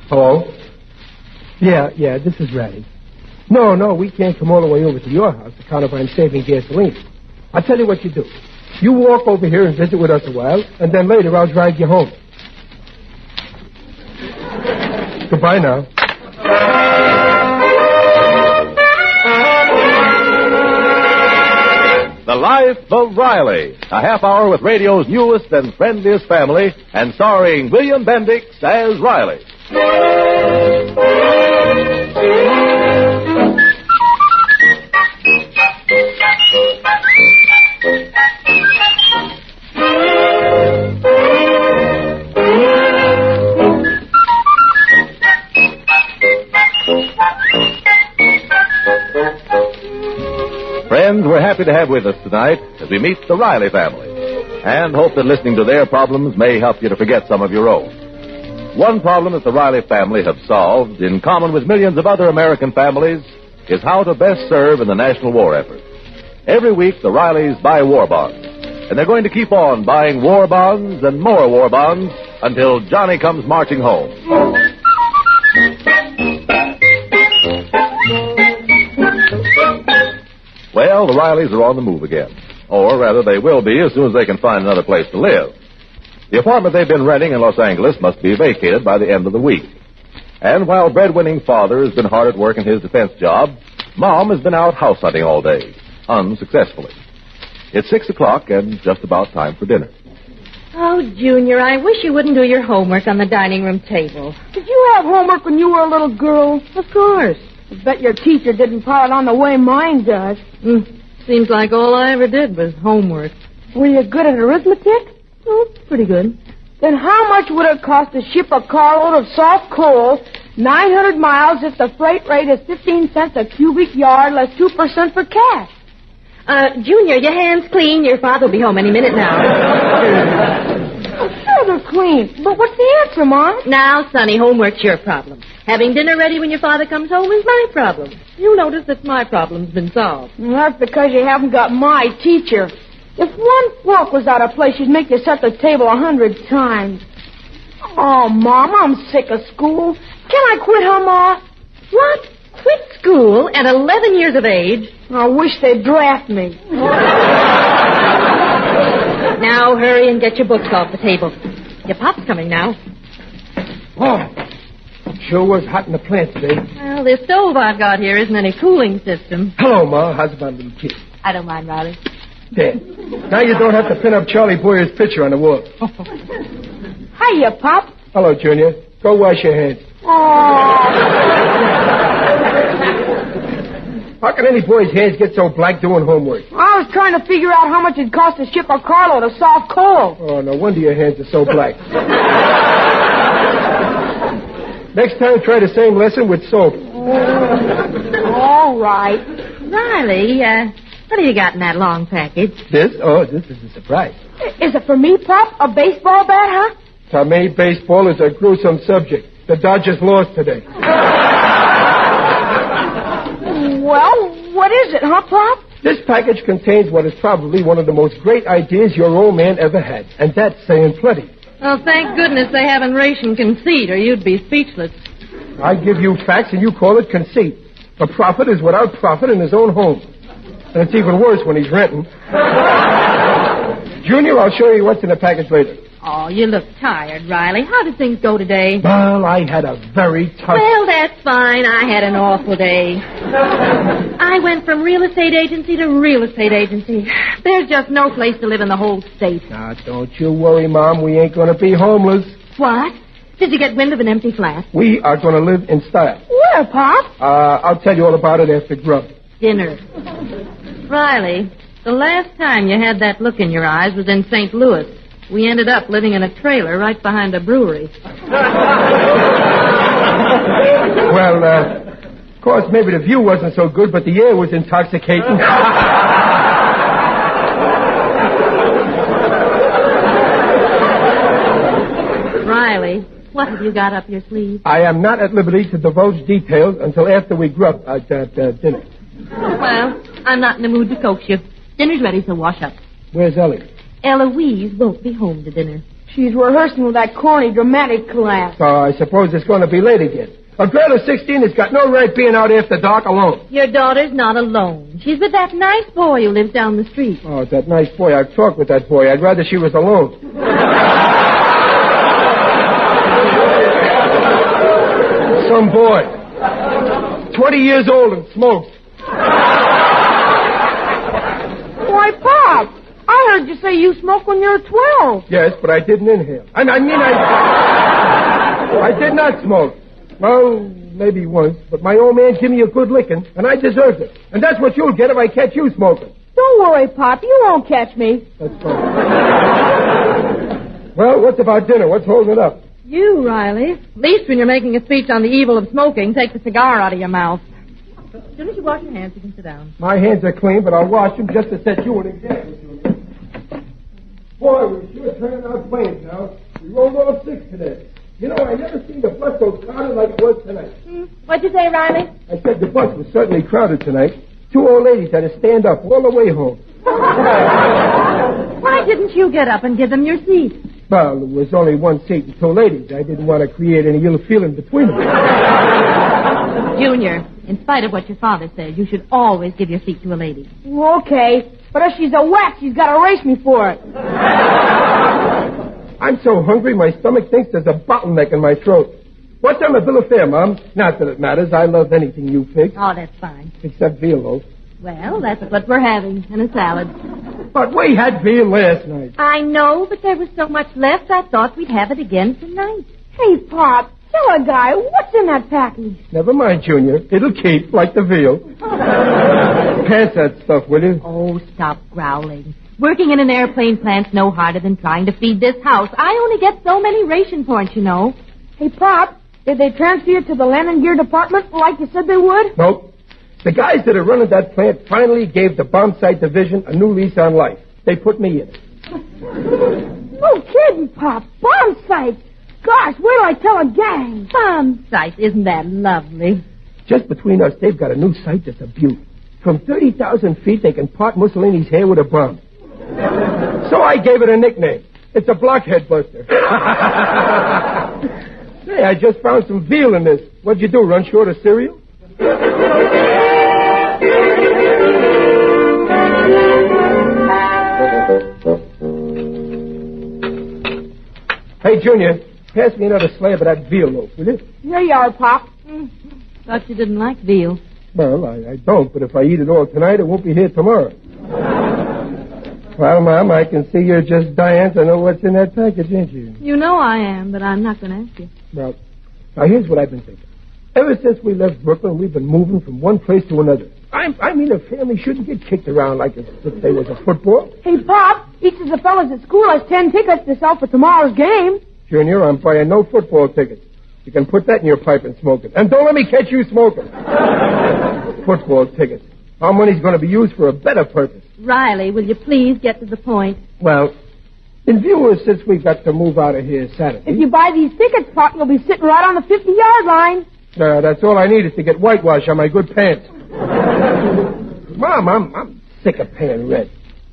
Hello? Yeah, this is Ratty. No, we can't come all the way over to your house to count if I'm saving gasoline. I'll tell you what you do. You walk over here and visit with us a while, and then later I'll drive you home. Goodbye now. The Life of Riley, a half hour with radio's newest and friendliest family, and starring William Bendix as Riley. Friends, we're happy to have with us tonight as we meet the Riley family and hope that listening to their problems may help you to forget some of your own. One problem that the Riley family have solved, in common with millions of other American families, is how to best serve in the national war effort. Every week, the Rileys buy war bonds, and they're going to keep on buying war bonds and more war bonds until Johnny comes marching home. Well, the Rileys are on the move again. Or, rather, they will be as soon as they can find another place to live. The apartment they've been renting in Los Angeles must be vacated by the end of the week. And while breadwinning father has been hard at work in his defense job, Mom has been out house hunting all day, unsuccessfully. It's 6 o'clock and just about time for dinner. Oh, Junior, I wish you wouldn't do your homework on the dining room table. Did you have homework when you were a little girl? Of course. I bet your teacher didn't pile it on the way mine does. Seems like all I ever did was homework. Were you good at arithmetic? Oh, pretty good. Then how much would it cost to ship a carload of soft coal 900 miles if the freight rate is 15 cents a cubic yard less 2% for cash? Junior, your hands clean. Your father will be home any minute now. Sure, they're clean. But what's the answer, Mom? Now, Sonny, homework's your problem. Having dinner ready when your father comes home is my problem. You'll notice that my problem's been solved. Well, that's because you haven't got my teacher. If one fork was out of place, she'd make you set the table 100 times. Oh, Mom, I'm sick of school. Can I quit, huh, Ma? What? Quit school at 11 years of age? I wish they'd draft me. Now, hurry and get your books off the table. Your pop's coming now. Oh, sure was hot in the plant today. Well, this stove I've got here isn't any cooling system. Hello, Ma. How's my little kid? I don't mind, Riley. There. Now you don't have to pin up Charlie Boyer's picture on the wall. Hiya, Pop. Hello, Junior. Go wash your hands. How can any boy's hands get so black doing homework? I was trying to figure out how much it'd cost to ship a carload of soft coal. Oh, no wonder your hands are so black. Next time, try the same lesson with soap. All right. Riley, what have you got in that long package? This? Oh, this is a surprise. Is it for me, Pop? A baseball bat, huh? To me, baseball is a gruesome subject. The Dodgers lost today. Well, what is it, huh, Pop? This package contains what is probably one of the most great ideas your old man ever had, and that's saying plenty. Well, thank goodness they haven't rationed conceit, or you'd be speechless. I give you facts, and you call it conceit. A prophet is without profit in his own home. And it's even worse when he's renting. Junior, I'll show you what's in the package later. Oh, you look tired, Riley. How did things go today? Well, I had a very tough... Well, that's fine. I had an awful day. I went from real estate agency to real estate agency. There's just no place to live in the whole state. Now, don't you worry, Mom. We ain't going to be homeless. What? Did you get wind of an empty flat? We are going to live in style. Where, Pop? I'll tell you all about it after grub. Dinner. Riley, the last time you had that look in your eyes was in St. Louis. We ended up living in a trailer right behind a brewery. Well, of course, maybe the view wasn't so good, but the air was intoxicating. Riley, what have you got up your sleeve? I am not at liberty to divulge details until after we grub at dinner. Well, I'm not in the mood to coax you. Dinner's ready, so wash up. Where's Ellie? Eloise won't be home to dinner. She's rehearsing with that corny dramatic class. So I suppose it's going to be late again. A girl of 16 has got no right being out after dark alone. Your daughter's not alone. She's with that nice boy who lives down the street. Oh, that nice boy. I've talked with that boy. I'd rather she was alone. Some boy. 20 years old and smokes. Why, Pop, I heard you say you smoked when you were 12. Yes, but I didn't inhale. I did not smoke. Well, maybe once, but my old man gave me a good licking, and I deserved it. And that's what you'll get if I catch you smoking. Don't worry, Pop. You won't catch me. That's fine. Well, what's about dinner? What's holding it up? You, Riley. At least when you're making a speech on the evil of smoking, take the cigar out of your mouth. As soon as you wash your hands, you can sit down. My hands are clean, but I'll wash them just to set you an example, Julia. Boy, we're sure turning out planes now. We rolled off 6 today. You know, I never seen the bus so crowded like it was tonight. What'd you say, Riley? I said the bus was certainly crowded tonight. 2 old ladies had to stand up all the way home. Why didn't you get up and give them your seat? Well, there was only 1 seat and 2 ladies. I didn't want to create any ill feeling between them. Junior, in spite of what your father says, you should always give your seat to a lady. Okay, but if she's a whack, she's got to race me for it. I'm so hungry, my stomach thinks there's a bottleneck in my throat. What's on the bill of fare, Mom? Not that it matters. I love anything you fix. Oh, that's fine. Except veal loaf. Well, that's what we're having, and a salad. But we had veal last night. I know, but there was so much left, I thought we'd have it again tonight. Hey, Pop, tell a guy, what's in that package? Never mind, Junior. It'll keep, like the veal. Pass that stuff, will you? Oh, stop growling. Working in an airplane plant's no harder than trying to feed this house. I only get so many ration points, you know. Hey, Pop, did they transfer you to the land and gear department like you said they would? Nope. The guys that are running that plant finally gave the bomb sight division a new lease on life. They put me in it. No kidding, Pop. Bomb sight. Gosh, wait till I tell a gang. Bomb sight, isn't that lovely? Just between us, they've got a new sight that's a beauty. From 30,000 feet, they can part Mussolini's hair with a bomb. So I gave it a nickname. It's a blockhead buster. Hey, I just found some veal in this. What'd you do, run short of cereal? Hey, Junior, pass me another slab of that veal loaf, will you? Here you are, Pop. Thought you didn't like veal. Well, I don't, but if I eat it all tonight, it won't be here tomorrow. Well, Mom, I can see you're just dying to know what's in that package, ain't you? You know I am, but I'm not going to ask you. Well, now here's what I've been thinking. Ever since we left Brooklyn, we've been moving from one place to another. I mean, a family shouldn't get kicked around like if they was a football. Hey, Pop, each of the fellas at school has 10 tickets to sell for tomorrow's game. Junior, I'm buying no football tickets. You can put that in your pipe and smoke it. And don't let me catch you smoking. Football tickets. Our money's going to be used for a better purpose. Riley, will you please get to the point? Well, in view of since we've got to move out of here Saturday... If you buy these tickets, Pop, you'll be sitting right on the 50-yard line. That's all I need is to get whitewash on my good pants. Mom, I'm sick of paying rent.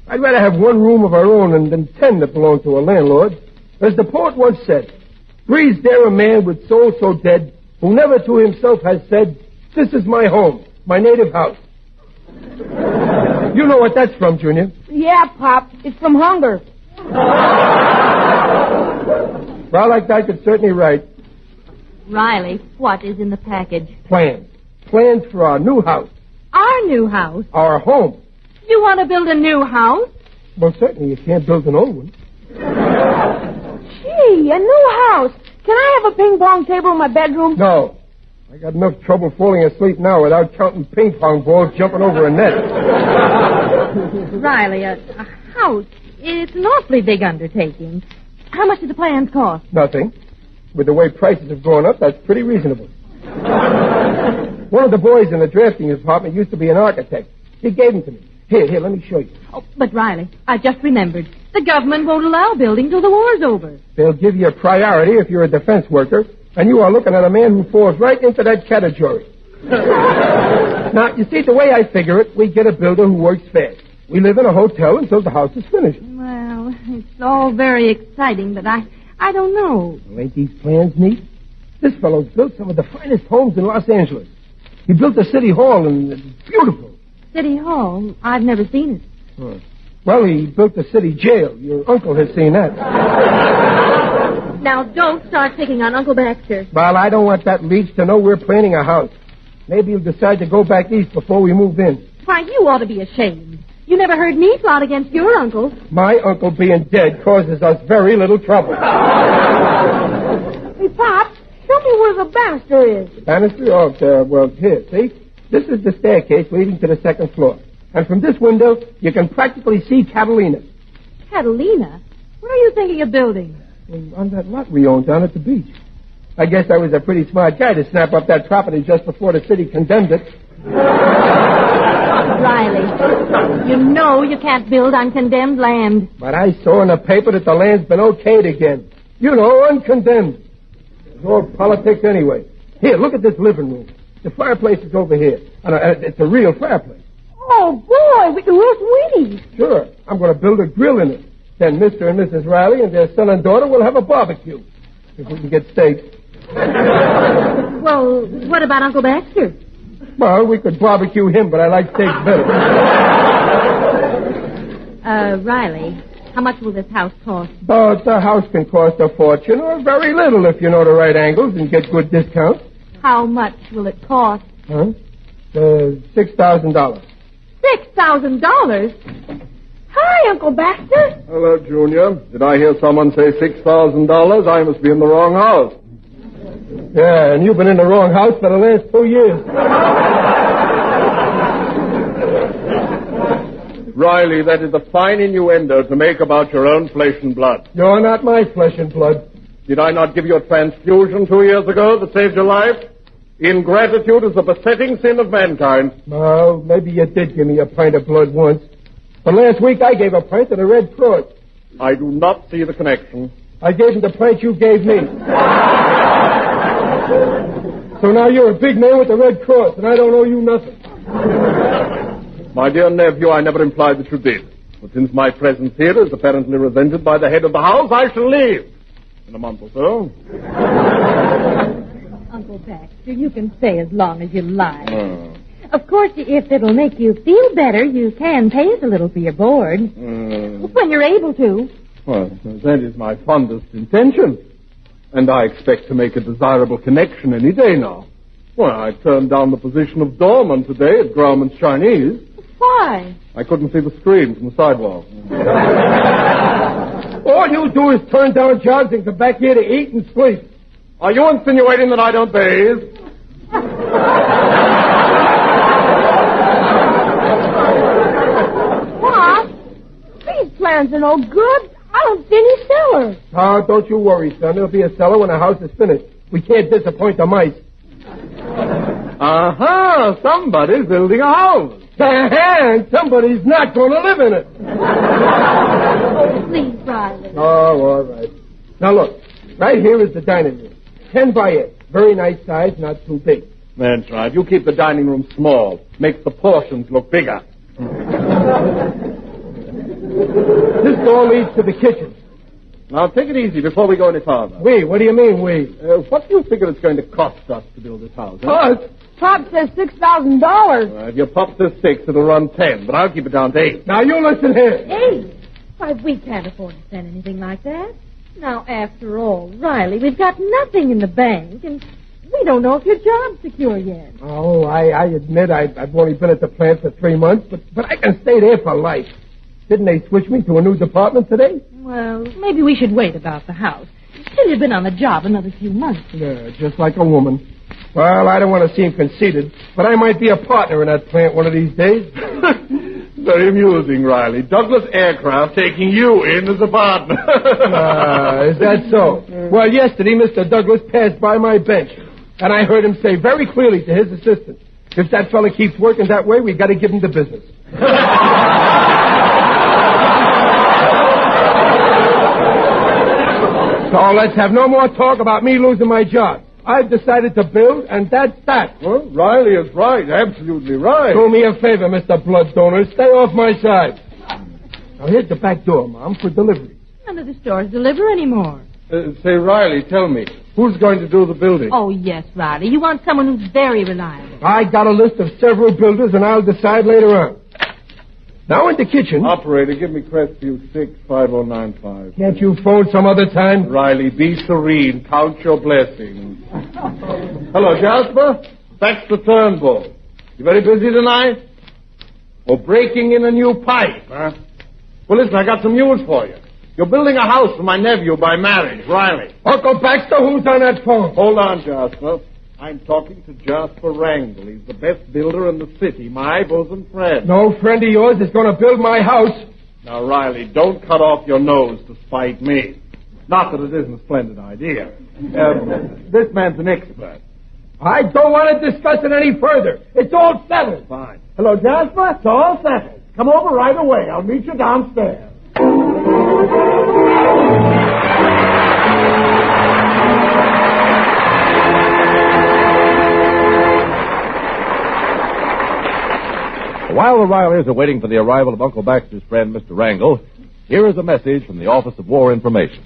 I'd rather have one room of our own than 10 that belong to a landlord. As the poet once said, breathes there a man with soul so dead, who never to himself has said, this is my home, my native house. You know what that's from, Junior? Yeah, Pop. It's from hunger. Well, like I could certainly write. Riley, what is in the package? Plans. Plans for our new house. Our new house? Our home. You want to build a new house? Well, certainly you can't build an old one. Gee, a new house. Can I have a ping-pong table in my bedroom? No. I got enough trouble falling asleep now without counting ping-pong balls jumping over a net. Riley, a house, it's an awfully big undertaking. How much do the plans cost? Nothing. With the way prices have gone up, that's pretty reasonable. One of the boys in the drafting department used to be an architect. He gave them to me. Here, let me show you. Oh, but Riley, I just remembered. The government won't allow building till the war's over. They'll give you a priority if you're a defense worker, and you are looking at a man who falls right into that category. Now, you see, the way I figure it, we get a builder who works fast. We live in a hotel until the house is finished. Well, it's all very exciting, but I don't know. Well, ain't these plans neat? This fellow's built some of the finest homes in Los Angeles. He built the city hall, and it's beautiful. City Hall? I've never seen it. Huh. Well, he built the city jail. Your uncle has seen that. Now, don't start picking on Uncle Baxter. Well, I don't want that leech to know we're planning a house. Maybe he'll decide to go back east before we move in. Why, you ought to be ashamed. You never heard me plot against your uncle. My uncle being dead causes us very little trouble. Hey, Pop, show me where the banister is. Banister? Oh, well, here, see? This is the staircase leading to the second floor. And from this window, you can practically see Catalina. Catalina? Where are you thinking of building? On that lot we own down at the beach. I guess I was a pretty smart guy to snap up that property just before the city condemned it. Riley, you know you can't build on condemned land. But I saw in the paper that the land's been okayed again. You know, uncondemned. It's all politics anyway. Here, look at this living room. The fireplace is over here. It's a real fireplace. Oh, boy, we can roast Wheaties. Sure. I'm going to build a grill in it. Then Mr. and Mrs. Riley and their son and daughter will have a barbecue. If we can get steaks. Well, what about Uncle Baxter? Well, we could barbecue him, but I like steaks better. Riley, how much will this house cost? But the house can cost a fortune or very little if you know the right angles and get good discounts. How much will it cost? Huh? $6,000. $6,000? Hi, Uncle Baxter. Hello, Junior. Did I hear someone say $6,000? I must be in the wrong house. Yeah, and you've been in the wrong house for the last 2 years. Riley, that is a fine innuendo to make about your own flesh and blood. You're not my flesh and blood. Did I not give you a transfusion 2 years ago that saved your life? Ingratitude is the besetting sin of mankind. Well, maybe you did give me a pint of blood once. But last week I gave a pint to the Red Cross. I do not see the connection. I gave him the pint you gave me. So now you're a big man with the Red Cross, and I don't owe you nothing. My dear nephew, I never implied that you did. But since my presence here is apparently resented by the head of the house, I shall leave in a month or so. Uncle Baxter, you can stay as long as you like. Of course, if it'll make you feel better, you can pay us a little for your board. When you're able to. Well, that is my fondest intention. And I expect to make a desirable connection any day now. Well, I turned down the position of doorman today at Grauman's Chinese. Why? I couldn't see the screen from the sidewalk. All you do is turn down jobs and come back here to eat and sleep. Are you insinuating that I don't bathe? Pop, these plans are no good. I don't see any cellar. Oh, don't you worry, son. There'll be a cellar when the house is finished. We can't disappoint the mice. Uh-huh. Somebody's building a house. And somebody's not going to live in it. Oh, please, Riley. Oh, all right. Now, look. Right here is the dining room. 10 by 8. Very nice size, not too big. That's right. You keep the dining room small. Makes the portions look bigger. This door leads to the kitchen. Now, take it easy before we go any farther. We? What do you mean, we? What do you figure it's going to cost us to build this house? Huh? Us? Pop says $6,000. If your pop says 6, it'll run 10, but I'll keep it down to 8. Now, you listen here. 8? Why, we can't afford to spend anything like that. Now, after all, Riley, we've got nothing in the bank, and we don't know if your job's secure yet. Oh, I admit I've only been at the plant for 3 months, but I can stay there for life. Didn't they switch me to a new department today? Well, maybe we should wait about the house till you've been on the job another few months. Yeah, just like a woman. Well, I don't want to seem conceited, but I might be a partner in that plant one of these days. Very amusing, Riley. Douglas Aircraft taking you in as a partner. Is that so? Well, yesterday, Mr. Douglas passed by my bench, and I heard him say very clearly to his assistant, if that fella keeps working that way, we've got to give him the business. So let's have no more talk about me losing my job. I've decided to build, and that's that. Well, Riley is right. Absolutely right. Do me a favor, Mr. Blood Donor. Stay off my side. Now, here's the back door, Mom, for delivery. None of the stores deliver anymore. Say, Riley, tell me, who's going to do the building? Oh, yes, Riley. You want someone who's very reliable. I got a list of several builders, and I'll decide later on. Now in the kitchen... Operator, give me Crestview 65095. Can't you phone some other time? Riley, be serene. Count your blessings. Hello, Jasper. That's the Turnbull. You very busy tonight? Or breaking in a new pipe, huh? Well, listen, I got some news for you. You're building a house for my nephew by marriage, Riley. Uncle Baxter, who's on that phone? Hold on, Jasper. I'm talking to Jasper Wrangle. He's the best builder in the city, my bosom friend. No friend of yours is going to build my house. Now, Riley, don't cut off your nose to spite me. Not that it isn't a splendid idea. This man's an expert. I don't want to discuss it any further. It's all settled. Fine. Hello, Jasper. It's all settled. Come over right away. I'll meet you downstairs. While the Rileys are waiting for the arrival of Uncle Baxter's friend, Mr. Wrangle, here is a message from the Office of War Information.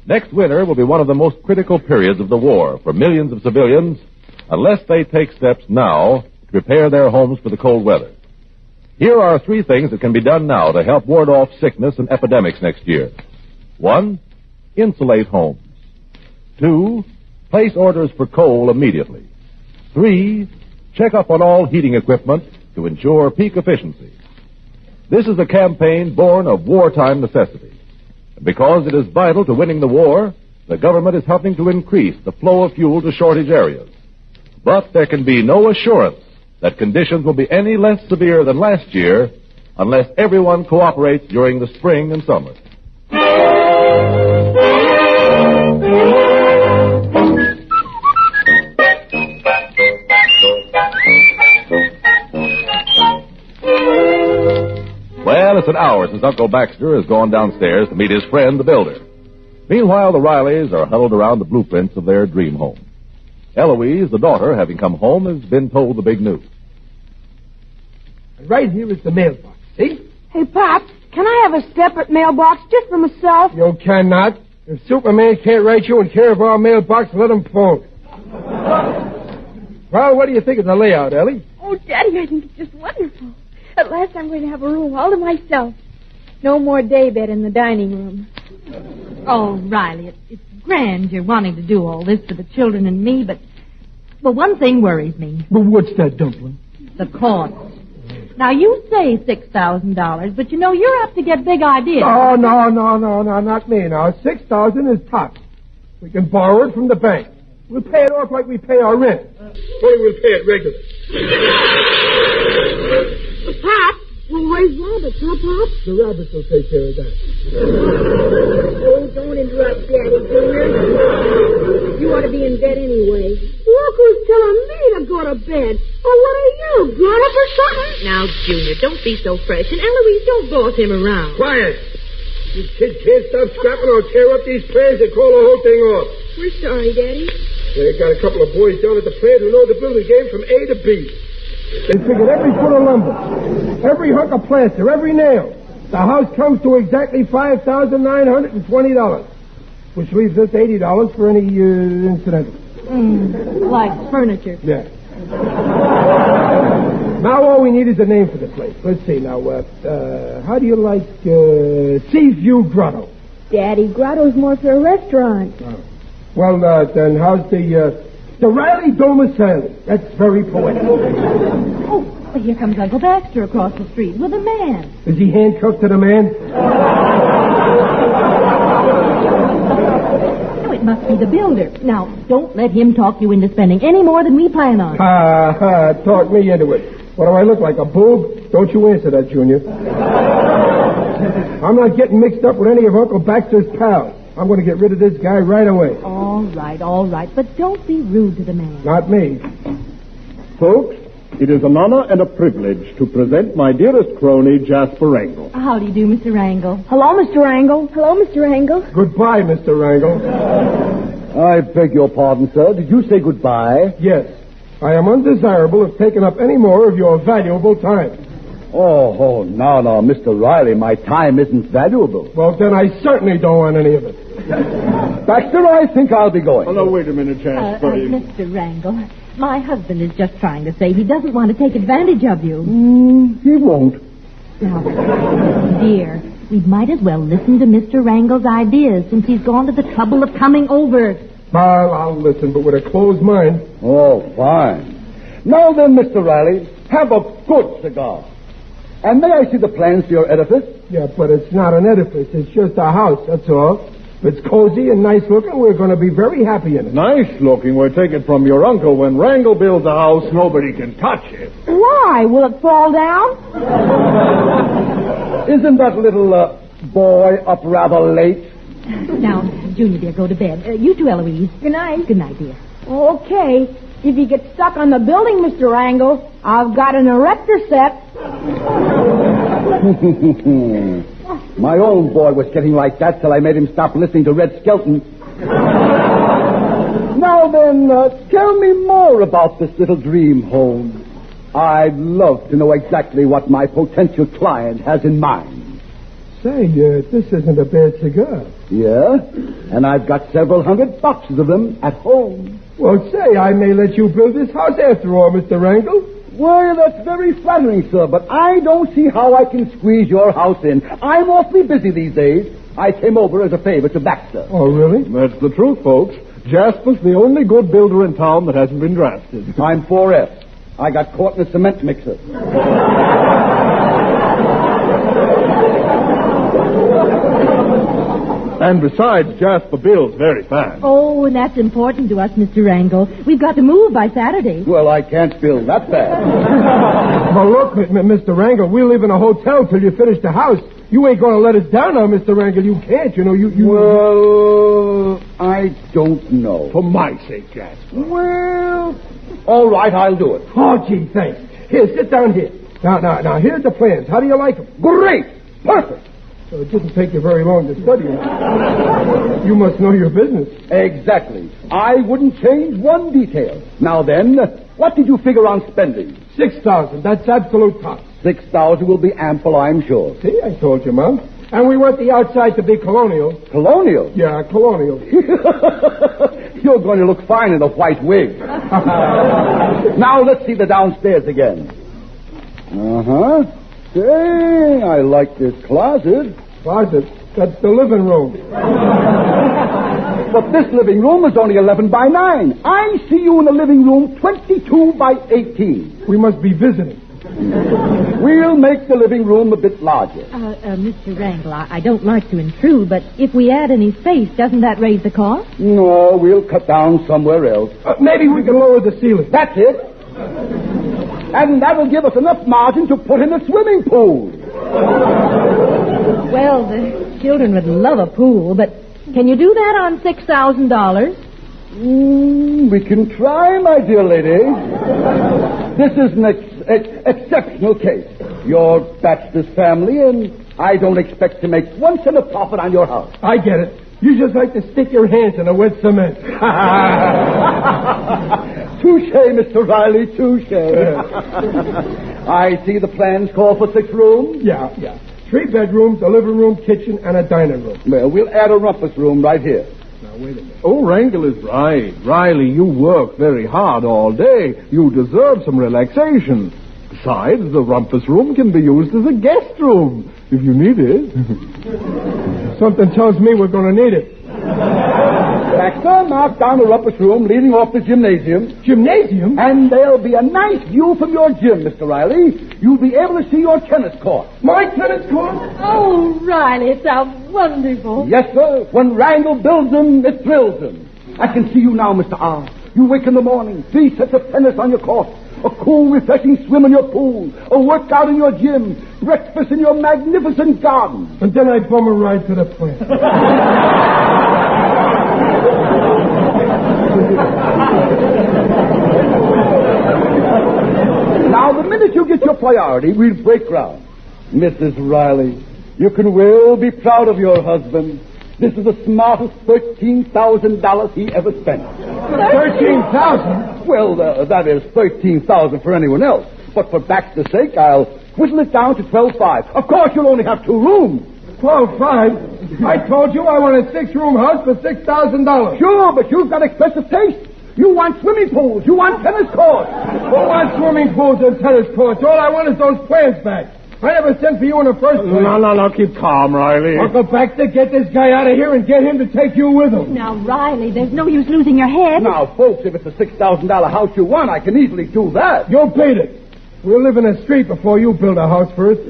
Next winter will be one of the most critical periods of the war for millions of civilians unless they take steps now to prepare their homes for the cold weather. Here are 3 things that can be done now to help ward off sickness and epidemics next year. 1, insulate homes. 2, place orders for coal immediately. 3, check up on all heating equipment to ensure peak efficiency. This is a campaign born of wartime necessity. And because it is vital to winning the war, the government is helping to increase the flow of fuel to shortage areas. But there can be no assurance that conditions will be any less severe than last year unless everyone cooperates during the spring and summer. Well, it's an hour since Uncle Baxter has gone downstairs to meet his friend, the builder. Meanwhile, the Rileys are huddled around the blueprints of their dream home. Eloise, the daughter, having come home, has been told the big news. Right here is the mailbox. See? Hey, Pop, can I have a separate mailbox just for myself? You cannot. If Superman can't write you in care of our mailbox, let him phone. Well, what do you think of the layout, Ellie? Oh, Daddy, I think it's just wonderful. At last I'm going to have a room all to myself. No more daybed in the dining room. Oh, Riley, it's grand you're wanting to do all this for the children and me, but one thing worries me. Well, what's that, Dumpling? The cost. Now, you say $6,000, but you're apt to get big ideas. Oh, no, not me now. $6,000 is top. We can borrow it from the bank. We'll pay it off like we pay our rent. Or we'll pay it regular. Pop, we'll raise rabbits, huh, Pop? The rabbits will take care of that. Oh, don't interrupt, Daddy, Junior. You ought to be in bed anyway. Look who's telling me to go to bed. Oh, what are you, grown up or something? Now, Junior, don't be so fresh. And Eloise, don't boss him around. Quiet. You kids can't stop scrapping or tear up these plans and call the whole thing off. We're sorry, Daddy. They got a couple of boys down at the plant who know the building game from A to B. They figured every foot of lumber, every hunk of plaster, every nail. The house comes to exactly $5,920, which leaves us $80 for any incidentals. Like furniture. Yeah. Now all we need is a name for the place. Let's see now. How do you like Seaview Grotto? Daddy, Grotto's more for a restaurant. Oh. Well, then how's the Riley Domicile? That's very poetic. Oh, well, here comes Uncle Baxter across the street with a man. Is he handcuffed to the man? No, it must be the builder. Now, don't let him talk you into spending any more than we plan on. Talk me into it. What do I look like, a boob? Don't you answer that, Junior. I'm not getting mixed up with any of Uncle Baxter's pals. I'm going to get rid of this guy right away. All right. But don't be rude to the man. Not me. Folks, it is an honor and a privilege to present my dearest crony, Jasper Wrangle. How do you do, Mr. Wrangle? Hello, Mr. Wrangle. Hello, Mr. Wrangle. Goodbye, Mr. Wrangle. I beg your pardon, sir. Did you say goodbye? Yes. I am undesirable of taking up any more of your valuable time. Oh, no, Mr. Riley, my time isn't valuable. Well, then I certainly don't want any of it. Baxter, I think I'll be going. Oh, no, wait a minute, Jasper. Mr. Wrangle, my husband is just trying to say he doesn't want to take advantage of you. He won't. Now, dear, we might as well listen to Mr. Wrangle's ideas since he's gone to the trouble of coming over. Well, I'll listen, but with a closed mind. Oh, fine. Now then, Mr. Riley, have a good cigar. And may I see the plans for your edifice? Yeah, but it's not an edifice. It's just a house, that's all. If it's cozy and nice looking, we're going to be very happy in it. Nice looking. We'll take it from your uncle. When Wrangle builds a house, nobody can touch it. Why? Will it fall down? Isn't that little boy up rather late? Now, Junior, dear, go to bed. You too, Eloise. Good night. Good night, dear. Okay. If you get stuck on the building, Mr. Wrangle, I've got an erector set. My own boy was getting like that till I made him stop listening to Red Skelton. Now then, tell me more about this little dream home. I'd love to know exactly what my potential client has in mind. Say, this isn't a bad cigar. Yeah? And I've got several hundred boxes of them at home. Well, say, I may let you build this house after all, Mr. Wrangle. Well, that's very flattering, sir, but I don't see how I can squeeze your house in. I'm awfully busy these days. I came over as a favor to Baxter. Oh, really? That's the truth, folks. Jasper's the only good builder in town that hasn't been drafted. I'm 4F. I got caught in a cement mixer. And besides, Jasper builds very fast. Oh, and that's important to us, Mr. Wrangle. We've got to move by Saturday. Well, I can't build that fast. Well, look, Mr. Wrangle, we live in a hotel till you finish the house. You ain't going to let us down now, Mr. Wrangle. You can't, you know. Well, I don't know. For my sake, Jasper. Well, all right, I'll do it. Oh, gee, thanks. Here, sit down here. Now, here's the plans. How do you like them? Great! Perfect! So it didn't take you very long to study them. You must know your business. Exactly. I wouldn't change one detail. Now then, what did you figure on spending? $6,000. That's absolute top. $6,000 will be ample, I'm sure. See, I told you, Mom. And we want the outside to be colonial. Colonial? Yeah, colonial. You're going to look fine in a white wig. Now let's see the downstairs again. Uh-huh. Say, I like this closet. Closet? That's the living room. But this living room is only 11 by 9. I see you in the living room 22 by 18. We must be visiting. We'll make the living room a bit larger. Mr. Wrangle, I don't like to intrude, but if we add any space, doesn't that raise the cost? No, we'll cut down somewhere else. Maybe we can lower the ceiling. That's it. And that'll give us enough margin to put in a swimming pool. Well, the children would love a pool, but can you do that on $6,000? We can try, my dear lady. This is an exceptional case. You're Baxter's family, and I don't expect to make 1 cent of profit on your house. I get it. You just like to stick your hands in a wet cement. Touche, Mr. Riley, touche. I see the plans call for 6 rooms. Yeah. 3 bedrooms, a living room, kitchen, and a dining room. Well, we'll add a rumpus room right here. Now, wait a minute. Oh, Wrangle is right. Riley, you work very hard all day. You deserve some relaxation. Besides, the rumpus room can be used as a guest room, if you need it. Something tells me we're going to need it. Baxter, mark down the rumpus room leading off the gymnasium. Gymnasium? And there'll be a nice view from your gym, Mr. Riley. You'll be able to see your tennis court. My tennis court? Oh, Riley, it sounds wonderful. Yes, sir. When Wrangle builds them, it thrills them. I can see you now, Mr. R. You wake in the morning, 3 sets of tennis on your court, a cool, refreshing swim in your pool, a workout in your gym, breakfast in your magnificent garden. And then I bum a ride to the plant. Now, the minute you get your priority, we'll break ground. Mrs. Riley, you can well be proud of your husband. This is the smartest $13,000 he ever spent. 13,000? Well, that is 13,000 for anyone else. But for Baxter's sake, I'll whittle it down to 12.5. Of course, you'll only have 2 rooms. 12.5? I told you I want a 6-room house for $6,000. Sure, but you've got expensive taste. You want swimming pools. You want tennis courts. Who wants swimming pools and tennis courts? All I want is those plans back. I never sent for you in the first place. No. Keep calm, Riley. Uncle Baxter, get this guy out of here and get him to take you with him. Now, Riley, there's no use losing your head. Now, folks, if it's a $6,000 house you want, I can easily do that. You'll beat it. We'll live in a street before you build a house first.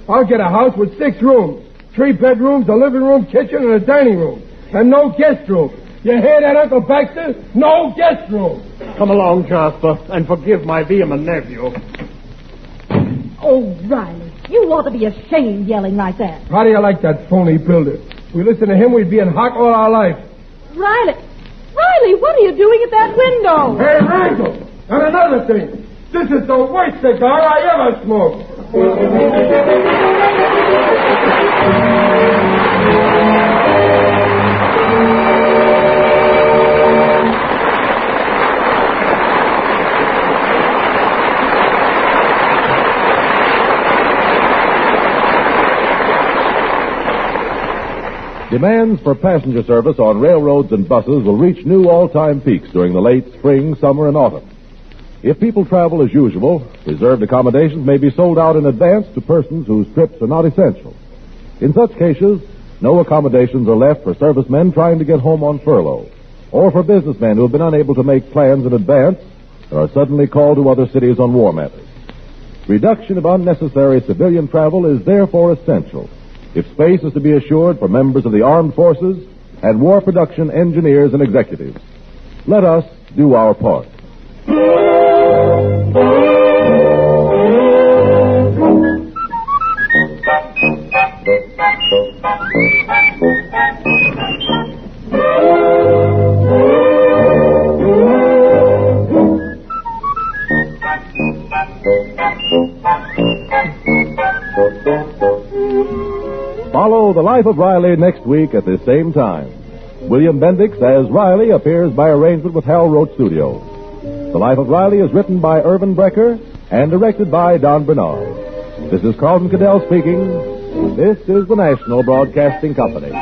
I'll get a house with 6 rooms. 3 bedrooms, a living room, kitchen, and a dining room. And no guest room. You hear that, Uncle Baxter? No guest room. Come along, Jasper, and forgive my vehement nephew. Oh, Riley, you ought to be ashamed yelling like that. How do you like that phony builder? If we listen to him, we'd be in hock all our life. Riley, what are you doing at that window? Hey, Randall, and another thing. This is the worst cigar I ever smoked. Demands for passenger service on railroads and buses will reach new all-time peaks during the late spring, summer, and autumn. If people travel as usual, reserved accommodations may be sold out in advance to persons whose trips are not essential. In such cases, no accommodations are left for servicemen trying to get home on furlough, or for businessmen who have been unable to make plans in advance and are suddenly called to other cities on war matters. Reduction of unnecessary civilian travel is therefore essential if space is to be assured for members of the armed forces and war production engineers and executives. Let us do our part. Follow The Life of Riley next week at the same time. William Bendix as Riley appears by arrangement with Hal Roach Studio. The Life of Riley is written by Irvin Brecker and directed by Don Bernard. This is Carlton Cadell speaking. This is the National Broadcasting Company.